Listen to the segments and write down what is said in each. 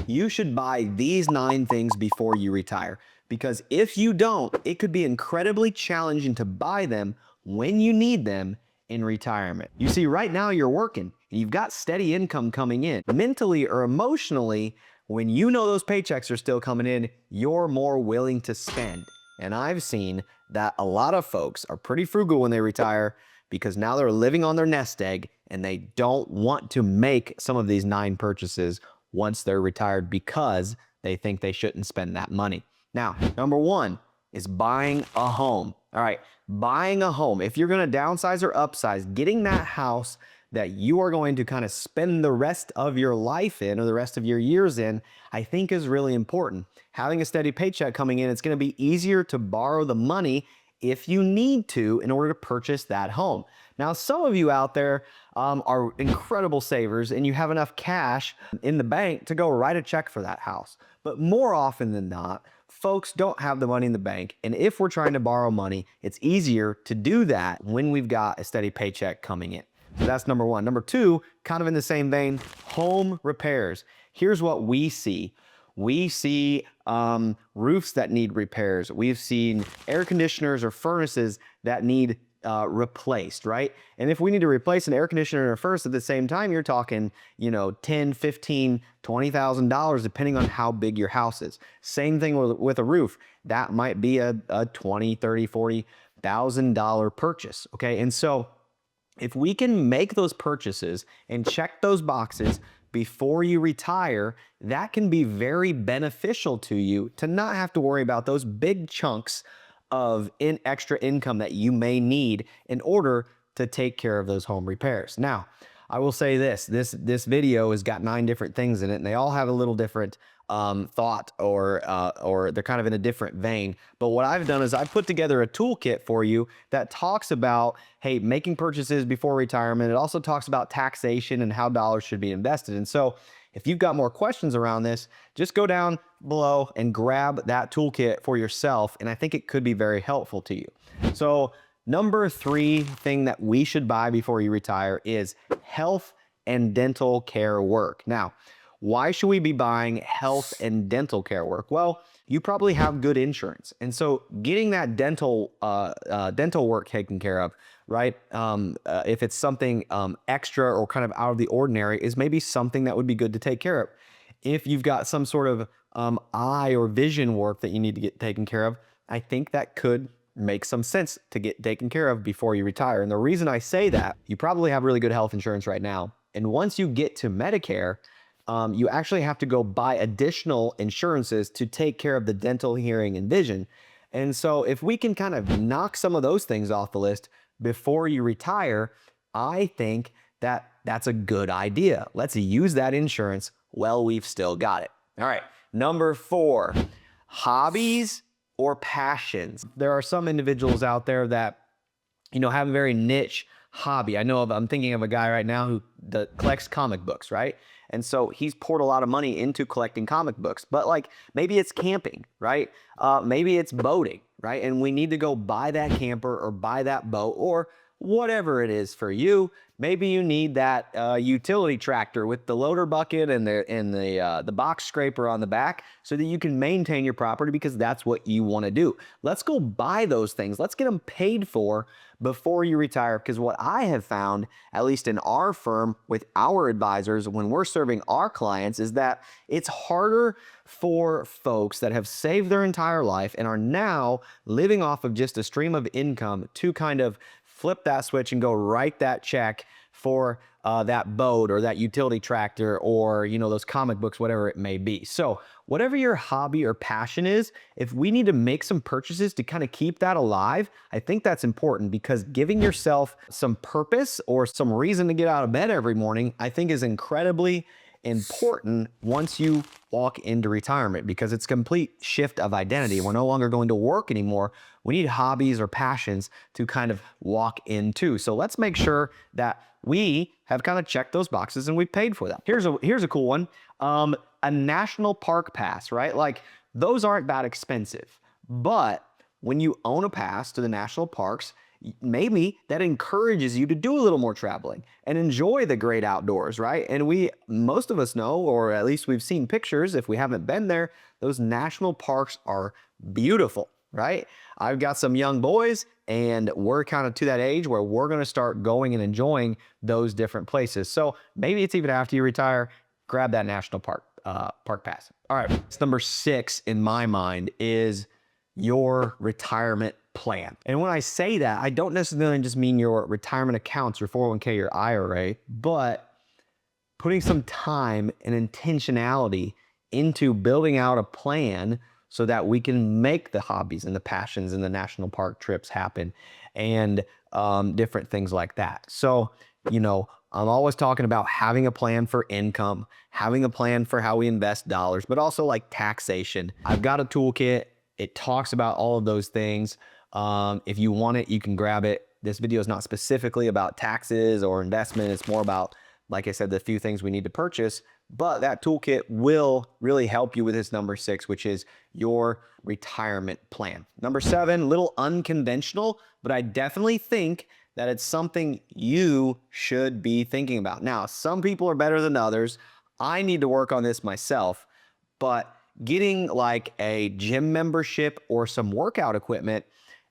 you should buy these 9 things before you retire. Because if you don't, it could be incredibly challenging to buy them when you need them in retirement. You see, right now you're working and you've got steady income coming in. Mentally or emotionally, when you know those paychecks are still coming in, you're more willing to spend. And I've seen that a lot of folks are pretty frugal when they retire because now they're living on their nest egg and they don't want to make some of these 9 purchases once they're retired because they think they shouldn't spend that money. Now, number 1 is buying a home. All right, buying a home. If you're going to downsize or upsize, getting that house that you are going to kind of spend the rest of your life in or the rest of your years in, I think is really important. Having a steady paycheck coming in, it's going to be easier to borrow the money if you need to in order to purchase that home. Now, some of you out there are incredible savers and you have enough cash in the bank to go write a check for that house. But more often than not, folks don't have the money in the bank. And if we're trying to borrow money, it's easier to do that when we've got a steady paycheck coming in. So that's number 1. Number 2, kind of in the same vein, home repairs. Here's what we see. We see roofs that need repairs. We've seen air conditioners or furnaces that need replaced, right? And if we need to replace an air conditioner or a furnace at the same time, you're talking, you know, $10, $15, $20,000, depending on how big your house is. Same thing with a roof. That might be a $20, $30, $40,000 purchase, okay? And so if we can make those purchases and check those boxes before you retire, that can be very beneficial to you to not have to worry about those big chunks of extra income that you may need in order to take care of those home repairs. Now, I will say this video has got 9 different things in it, and they all have a little different thought or they're kind of in a different vein. But what I've done is I've put together a toolkit for you that talks about, hey, making purchases before retirement. It also talks about taxation and how dollars should be invested. And so if you've got more questions around this, just go down below and grab that toolkit for yourself. And I think it could be very helpful to you. So number 3 thing that we should buy before you retire is health and dental care work. Now, why should we be buying health and dental care work? Well, you probably have good insurance. And so getting that dental work taken care of, right? If it's something extra or kind of out of the ordinary, is maybe something that would be good to take care of. If you've got some sort of eye or vision work that you need to get taken care of, I think that could make some sense to get taken care of before you retire. And the reason I say that, you probably have really good health insurance right now. And once you get to Medicare, you actually have to go buy additional insurances to take care of the dental, hearing, and vision. And so if we can kind of knock some of those things off the list before you retire, I think that that's a good idea. Let's use that insurance while we've still got it. All right, number 4, hobbies or passions. There are some individuals out there that, you know, have a very niche hobby. I'm thinking of a guy right now who collects comic books, right? And so he's poured a lot of money into collecting comic books, but like maybe it's camping, right? Maybe it's boating, right? And we need to go buy that camper or buy that boat or whatever it is for you. Maybe you need that utility tractor with the loader bucket and the box scraper on the back so that you can maintain your property because that's what you want to do. Let's go buy those things. Let's get them paid for before you retire, because what I have found, at least in our firm with our advisors when we're serving our clients, is that it's harder for folks that have saved their entire life and are now living off of just a stream of income to kind of flip that switch and go write that check for that boat or that utility tractor or, you know, those comic books, whatever it may be. So whatever your hobby or passion is, if we need to make some purchases to kind of keep that alive, I think that's important, because giving yourself some purpose or some reason to get out of bed every morning, I think is incredibly important once you walk into retirement, because it's a complete shift of identity. We're no longer going to work anymore. We need hobbies or passions to kind of walk into. So let's make sure that we have kind of checked those boxes and we paid for that. Here's a cool one. A national park pass, right? Like, those aren't that expensive, but when you own a pass to the national parks, maybe that encourages you to do a little more traveling and enjoy the great outdoors, right? And most of us know, or at least we've seen pictures, if we haven't been there, those national parks are beautiful, right? I've got some young boys and we're kind of to that age where we're going to start going and enjoying those different places. So maybe it's even after you retire, grab that national park pass. All right, it's number 6 in my mind is your retirement plan. And when I say that, I don't necessarily just mean your retirement accounts, your 401k, your IRA, but putting some time and intentionality into building out a plan so that we can make the hobbies and the passions and the national park trips happen and different things like that. So, I'm always talking about having a plan for income, having a plan for how we invest dollars, but also like taxation. I've got a toolkit. It talks about all of those things. If you want it, you can grab it. This video is not specifically about taxes or investment. It's more about, like I said, the few things we need to purchase, but that toolkit will really help you with this number 6, which is your retirement plan. Number 7, little unconventional, but I definitely think that it's something you should be thinking about. Now, some people are better than others. I need to work on this myself, but getting like a gym membership or some workout equipment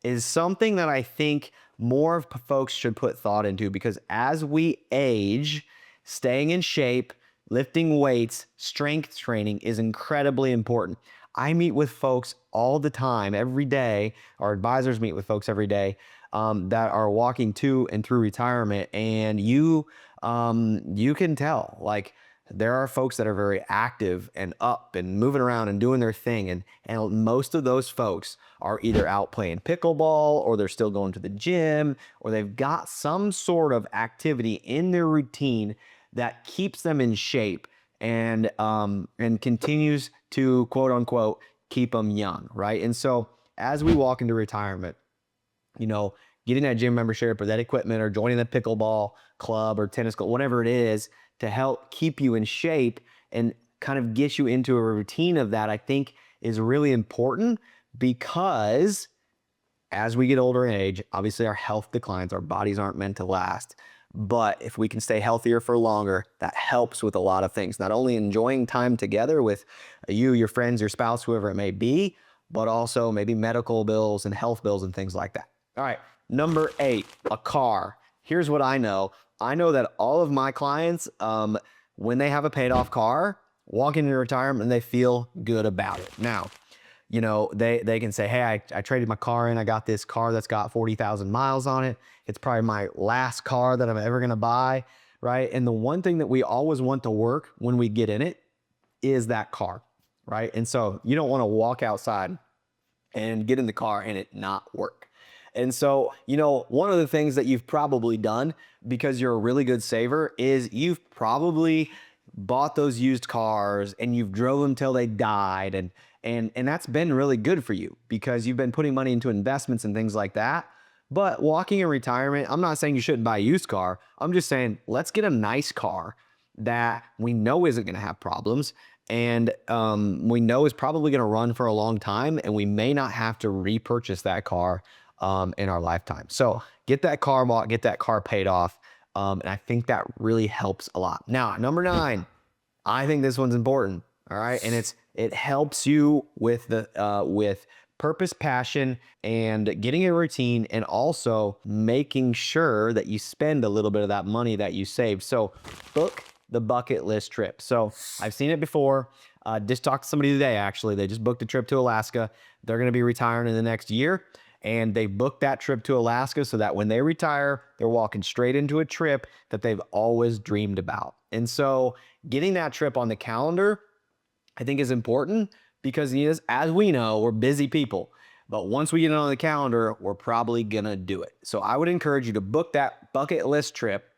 is something that I think more folks should put thought into, because as we age, staying in shape, lifting weights, strength training is incredibly important. I meet with folks all the time, every day. Our advisors meet with folks every day that are walking to and through retirement, and you can tell, like, there are folks that are very active and up and moving around and doing their thing, and most of those folks are either out playing pickleball, or they're still going to the gym, or they've got some sort of activity in their routine that keeps them in shape and continues to, quote unquote, keep them young, right? And so as we walk into retirement, getting that gym membership or that equipment or joining the pickleball club or tennis club, whatever it is, to help keep you in shape and kind of get you into a routine of that, I think is really important, because as we get older in age, obviously our health declines, our bodies aren't meant to last. But if we can stay healthier for longer, that helps with a lot of things, not only enjoying time together with you, your friends, your spouse, whoever it may be, but also maybe medical bills and health bills and things like that. All right, number 8, a car. Here's what I know. I know that all of my clients, when they have a paid off car, walk into retirement and they feel good about it. Now, they can say, hey, I traded my car in. I got this car that's got 40,000 miles on it. It's probably my last car that I'm ever going to buy, right? And the one thing that we always want to work when we get in it is that car, right? And so you don't want to walk outside and get in the car and it not work. And so, one of the things that you've probably done, because you're a really good saver, is you've probably bought those used cars and you've drove them till they died. And that's been really good for you because you've been putting money into investments and things like that. But walking in retirement, I'm not saying you shouldn't buy a used car. I'm just saying, let's get a nice car that we know isn't going to have problems, and we know is probably going to run for a long time, and we may not have to repurchase that car in our lifetime. So get that car bought, get that car paid off. And I think that really helps a lot. Now, number 9, I think this one's important. All right. And it helps you with with purpose, passion, and getting a routine, and also making sure that you spend a little bit of that money that you saved. So book the bucket list trip. So I've seen it before. Just talked to somebody today, actually. They just booked a trip to Alaska. They're going to be retiring in the next year. And they booked that trip to Alaska so that when they retire, they're walking straight into a trip that they've always dreamed about. And so getting that trip on the calendar, I think, is important, because as we know, we're busy people. But once we get it on the calendar, we're probably going to do it. So I would encourage you to book that bucket list trip,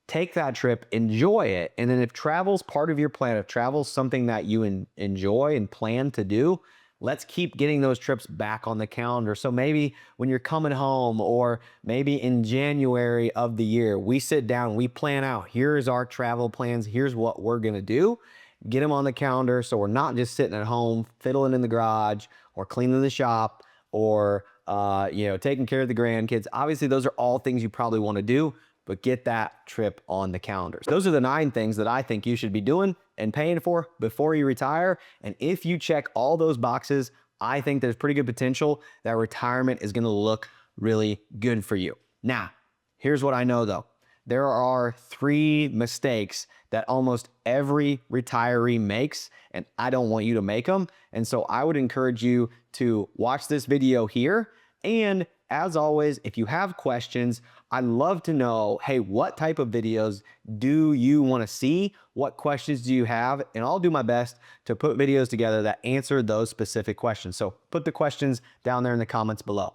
take that trip, enjoy it. And then if travel's part of your plan, if travel's something that you enjoy and plan to do, let's keep getting those trips back on the calendar. So maybe when you're coming home, or maybe in January of the year, we sit down, we plan out, here's our travel plans, here's what we're going to do. Get them on the calendar so we're not just sitting at home fiddling in the garage or cleaning the shop or taking care of the grandkids. Obviously, those are all things you probably want to do, but get that trip on the calendar. Those are the 9 things that I think you should be doing and paying for before you retire. And if you check all those boxes, I think there's pretty good potential that retirement is going to look really good for you. Now, here's what I know though. There are 3 mistakes that almost every retiree makes, and I don't want you to make them. And so I would encourage you to watch this video here. And as always, if you have questions, I'd love to know, hey, what type of videos do you want to see? What questions do you have? And I'll do my best to put videos together that answer those specific questions. So put the questions down there in the comments below.